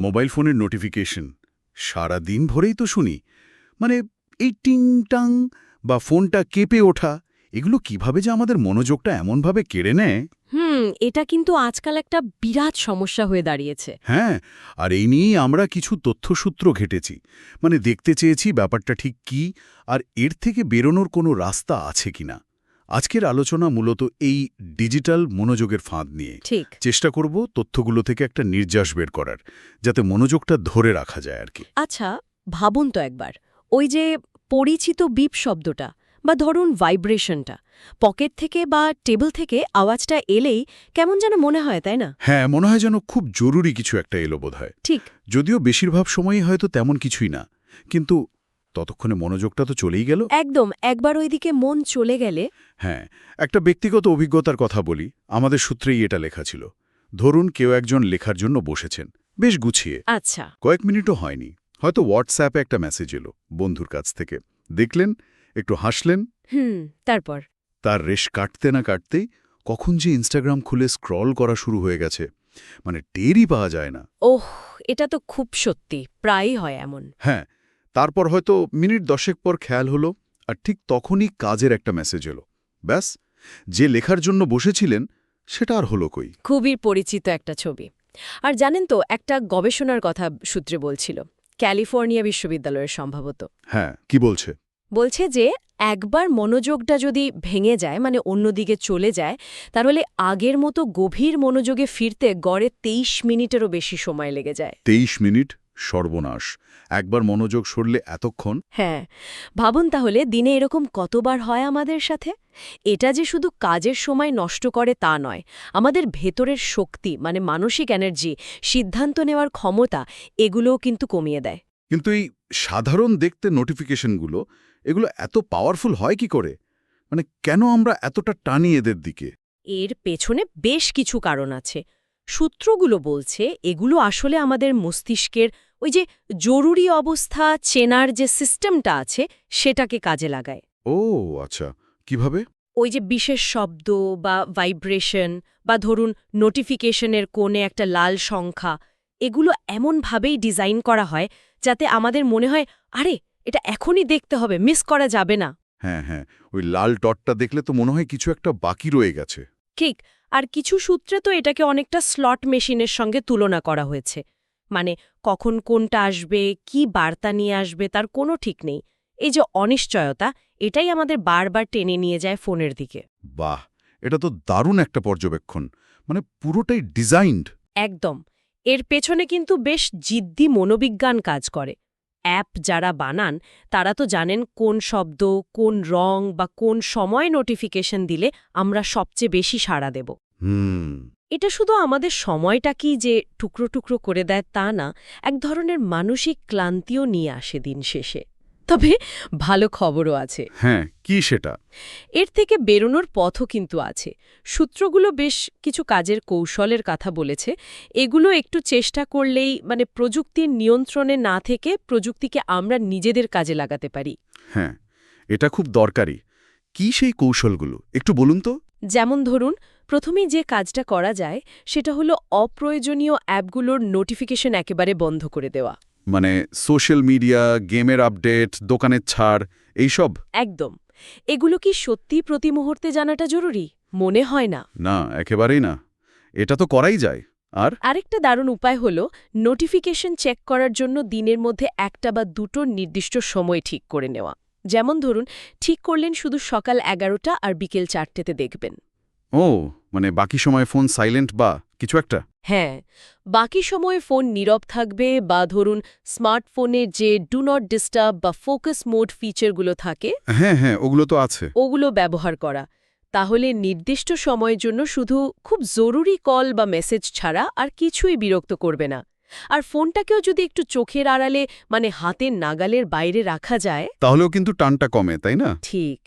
Mobile ফোনের notification সারা দিন ভরেই তো শুনি, মানে এই টিং টাং বা ফোনটা কেঁপে ওঠা, এগুলো কিভাবে যে আমাদের মনোযোগটা এমনভাবে কেড়ে নেয়। এটা কিন্তু আজকাল একটা বিরাট সমস্যা হয়ে দাঁড়িয়েছে। হ্যাঁ, আর এই নিয়েই আমরা কিছু তথ্যসূত্র ঘেটেছি, মানে দেখতে চেয়েছি ব্যাপারটা ঠিক কি আর এর থেকে বেরোনোর কোনো রাস্তা আছে কিনা। আজকের আলোচনা মূলত এই ডিজিটাল মনোযোগের ফাঁদ নিয়ে। ঠিক। চেষ্টা করব তথ্যগুলো থেকে একটা নির্যাস বের করার, যাতে মনোযোগটা ধরে রাখা যায় আর কি। আচ্ছা, ভাবুন তো একবার, ওই যে পরিচিত বিপ শব্দটা বা ধরুন ভাইব্রেশনটা, পকেট থেকে বা টেবিল থেকে আওয়াজটা এলেই কেমন যেন মনে হয়, তাই না? হ্যাঁ, মনে হয় যেন খুব জরুরি কিছু একটা এলো বোধহয়। ঠিক। যদিও বেশিরভাগ সময়ই হয়তো তেমন কিছুই না, কিন্তু ততক্ষণে মনোযোগটা তো চলেই গেল। একদম, একবার ওইদিকে মন চলে গেলে। হ্যাঁ, একটা ব্যক্তিগত অভিজ্ঞতার কথা বলি, আমাদের সূত্রেই এটা লেখা ছিল। ধরুন কেউ একজন লেখার জন্য বসেছেন, বেশ গুছিয়ে। আচ্ছা। কয়েক মিনিটও হয়নি, হয়তো হোয়াটসঅ্যাপে একটা মেসেজ এলো বন্ধুর কাছ থেকে। দেখলেন, একটু হাসলেন, তারপর? তার রেশ কাটতে না কাটতেই কখন যে ইনস্টাগ্রাম খুলে স্ক্রল করা শুরু হয়ে গেছে, মানে টেরই পাওয়া যায় না। ওহ, এটা তো খুব সত্যি, প্রায়ই হয় এমন। হ্যাঁ, তারপর হয়তো মিনিট 10 পর খেয়াল হলো, আর ঠিক তখনই কাজের একটা মেসেজ এলো। ব্যাস, যে লেখার জন্য বসেছিলেন সেটা আর হলো কই। খুবই পরিচিত একটা ছবি। আর জানেন তো, একটা গবেষণার কথা সূত্রে বলছিল, ক্যালিফোর্নিয়া বিশ্ববিদ্যালয়ের সম্ভবত। হ্যাঁ, কি বলছে? বলছে যে একবার মনোযোগটা যদি ভেঙে যায়, মানে অন্যদিকে চলে যায়, তাহলে আগের মতো গভীর মনোযোগে ফিরতে গড়ে 23 মিনিটেরও বেশি সময় লেগে যায়। 23 মিনিট? সর্বনাশ! একবার মনোযোগ সরলে এতক্ষণ? হ্যাঁ, ভাবুন তাহলে দিনে এরকম কতবার হয় আমাদের সাথে। এটা যে শুধু কাজের সময় নষ্ট করে তা নয়, আমাদের ভেতরের শক্তি, মানে মানসিক এনার্জি, সিদ্ধান্ত নেওয়ার ক্ষমতা, এগুলোও কিন্তু কমিয়ে দেয়। কিন্তু এই সাধারণ দেখতে নোটিফিকেশনগুলো, এগুলো এত পাওয়ারফুল হয় কি করে? মানে কেন আমরা এতটা টানি এদের দিকে? এর পেছনে বেশ কিছু কারণ আছে। সূত্রগুলো বলছে এগুলো আসলে আমাদের মস্তিষ্কের ওই যে জরুরি অবস্থা চেনার যে সিস্টেমটা আছে সেটাকে কাজে লাগায়। ও আচ্ছা, কিভাবে? ওই যে বিশেষ শব্দ বা ভাইব্রেশন বা ধরুন নোটিফিকেশনের কোণে একটা লাল সংখ্যা, এগুলো এমনভাবেই ডিজাইন করা হয় যাতে আমাদের মনে হয়, আরে এটা এখনই দেখতে হবে, মিস করা যাবে না। হ্যাঁ হ্যাঁ, ওই লাল টটটা দেখলে তো মনে হয় কিছু একটা বাকি রয়ে গেছে। ঠিক। আর কিছু সূত্রে তো এটাকে অনেকটা স্লট মেশিনের সঙ্গে তুলনা করা হয়েছে। মানে কখন কোনটা আসবে, কি বার্তা নিয়ে আসবে তার কোনো ঠিক নেই। এই যে অনিশ্চয়তা, এটাই আমাদের বারবার টেনে নিয়ে যায় ফোনের দিকে। বাহ, এটা তো দারুণ একটা পর্যবেক্ষণ। মানে পুরোটাই ডিজাইনড। একদম। এর পেছনে কিন্তু বেশ জিদ্দি মনোবিজ্ঞান কাজ করে। অ্যাপ যারা বানান তারা তো জানেন কোন শব্দ, কোন রং বা কোন সময় নোটিফিকেশন দিলে আমরা সবচেয়ে বেশি সাড়া দেব। এটা শুধু আমাদের সময়টা কি যে টুকরো টুকরো করে দেয় তা না, এক ধরনের মানসিক ক্লান্তিও নিয়ে আসে দিন শেষে। তবে ভালো খবরও আছে। হ্যাঁ, কি সেটা? এর থেকে বেরোনোর পথও কিন্তু আছে। সূত্রগুলো বেশ কিছু কাজের কৌশলের কথা বলেছে। এগুলো একটু চেষ্টা করলেই, মানে প্রযুক্তির নিয়ন্ত্রণে না থেকে প্রযুক্তিকে আমরা নিজেদের কাজে লাগাতে পারি। হ্যাঁ, এটা খুব দরকারি। কি সেই কৌশলগুলো একটু বলুন তো। যেমন ধরুন, প্রথমেই যে কাজটা করা যায় সেটা হলো অপ্রয়োজনীয় অ্যাপগুলোর নোটিফিকেশন একেবারে বন্ধ করে দেওয়া। মানে সোশ্যাল মিডিয়া, গেমের আপডেট, দোকানের ছাড়, এইসব? একদম। এগুলো কি সত্যি প্রতি মুহূর্তে জানাটা জরুরি? মনে হয় না। না, একেবারেই না। এটা তো করাই যায়। আর আরেকটা দারুণ উপায় হলো নোটিফিকেশন চেক করার জন্য দিনের মধ্যে একটা বা দুটো নির্দিষ্ট সময় ঠিক করে নেওয়া। যেমন ধরুন, ঠিক করলেন শুধু সকাল 11টা আর বিকেল 4টেতে দেখবেন। ও, মানে বাকি সময় ফোন সাইলেন্ট বা কিছু একটা? হ্যাঁ, বাকি সময় ফোন নীরব থাকবে, বা ধরুন স্মার্টফোনে যে ডু নট ডিস্টার্ব বা ফোকাস মোড ফিচারগুলো থাকে হ্যাঁ হ্যাঁ, ওগুলো তো আছে। ওগুলো ব্যবহার করা। তাহলে নির্দিষ্ট সময়ের জন্য শুধু খুব জরুরি কল বা মেসেজ ছাড়া আর কিছুই বিরক্ত করবে না। আর ফোনটাকেও যদি একটু চোখের আড়ালে, মানে হাতের নাগালের বাইরে রাখা যায়, তাহলেও কিন্তু টানটা কমে, তাই না? ঠিক,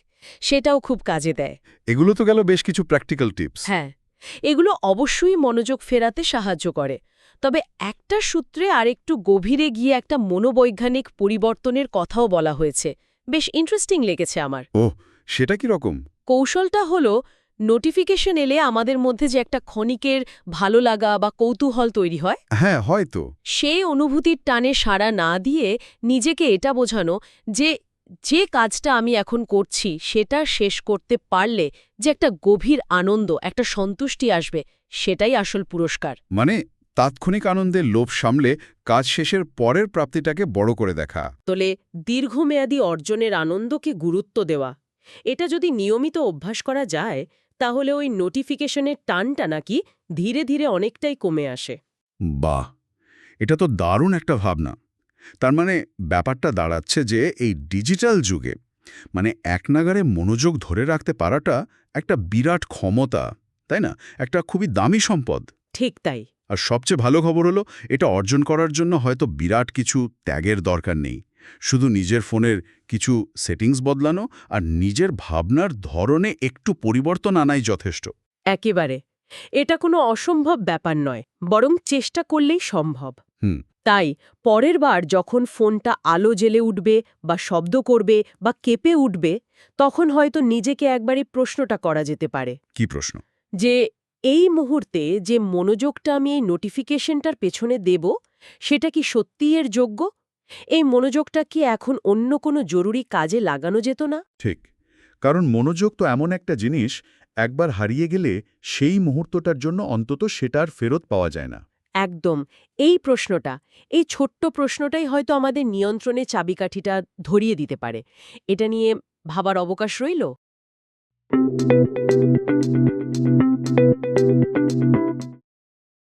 সেটাও খুব কাজে দেয়। এগুলো তো গেল বেশ কিছু প্র্যাকটিক্যাল টিপস। হ্যাঁ, এগুলো অবশ্যই মনোযোগ ফেরাতে সাহায্য করে। তবে একটা সূত্রে আরেকটু গভীরে গিয়ে একটা মনোবৈজ্ঞানিক পরিবর্তনের কথাও বলা হয়েছে। বেশ ইন্টারেস্টিং লেগেছে আমার। ওহ, সেটা কি রকম? কৌশলটা হলো নোটিফিকেশন এলে আমাদের মধ্যে যে একটা ক্ষণিকের ভালো লাগা বা কৌতূহল তৈরি হয়, হ্যাঁ, হয়তো। সেই অনুভূতির টানে সাড়া না দিয়ে নিজেকে এটা বোঝানো যে যে কাজটা আমি এখন করছি সেটা শেষ করতে পারলে যে একটা গভীর আনন্দ, একটা সন্তুষ্টি আসবে, সেটাই আসল পুরস্কার। মানে তাৎক্ষণিক আনন্দের লোভ সামলে কাজ শেষের পরের প্রাপ্তিটাকে বড় করে দেখা। তোলে দীর্ঘমেয়াদী অর্জনের আনন্দকে গুরুত্ব দেওয়া, এটা যদি নিয়মিত অভ্যাস করা যায় তাহলে ওই নোটিফিকেশনের টানটা নাকি ধীরে ধীরে অনেকটাই কমে আসে। বাহ! এটা তো দারুণ একটা ভাবনা। তার মানে ব্যাপারটা দাঁড়াচ্ছে যে এই ডিজিটাল যুগে মানে একনাগাড়ে মনোযোগ ধরে রাখতে পারাটা একটা বিরাট ক্ষমতা, তাই না? একটা খুবই দামি সম্পদ। ঠিক তাই। আর সবচেয়ে ভালো খবর হলো এটা অর্জন করার জন্য হয়তো বিরাট কিছু ত্যাগের দরকার নেই। শুধু নিজের ফোনের কিছু সেটিংস বদলানো আর নিজের ভাবনার ধরনে একটু পরিবর্তন আনাই যথেষ্ট। একেবারে। এটা কোনো অসম্ভব ব্যাপার নয়, বরং চেষ্টা করলেই সম্ভব। হুম। তাই পরের বার যখন ফোনটা আলো জ্বেলে উঠবে বা শব্দ করবে বা কেঁপে উঠবে, তখন হয়তো নিজেকে একবারই প্রশ্নটা করা যেতে পারে কি প্রশ্ন? যে এই মুহূর্তে যে মনোযোগটা আমি এই নোটিফিকেশনটার পেছনে দেব, সেটা কি সত্যিই এর যোগ্য? এই মনোযোগটা কি এখন অন্য কোনো জরুরি কাজে লাগানো যেত না? ঠিক। কারণ মনোযোগ তো এমন একটা জিনিস, একবার হারিয়ে গেলে সেই মুহূর্তটার জন্য অন্তত সেটা আর ফেরত পাওয়া যায় না। একদম। এই প্রশ্নটা, এই ছোট্ট প্রশ্নটাই হয়তো আমাদের নিয়ন্ত্রণে চাবিকাঠিটা ধরিয়ে দিতে পারে। এটা নিয়ে ভাবার অবকাশ রইল।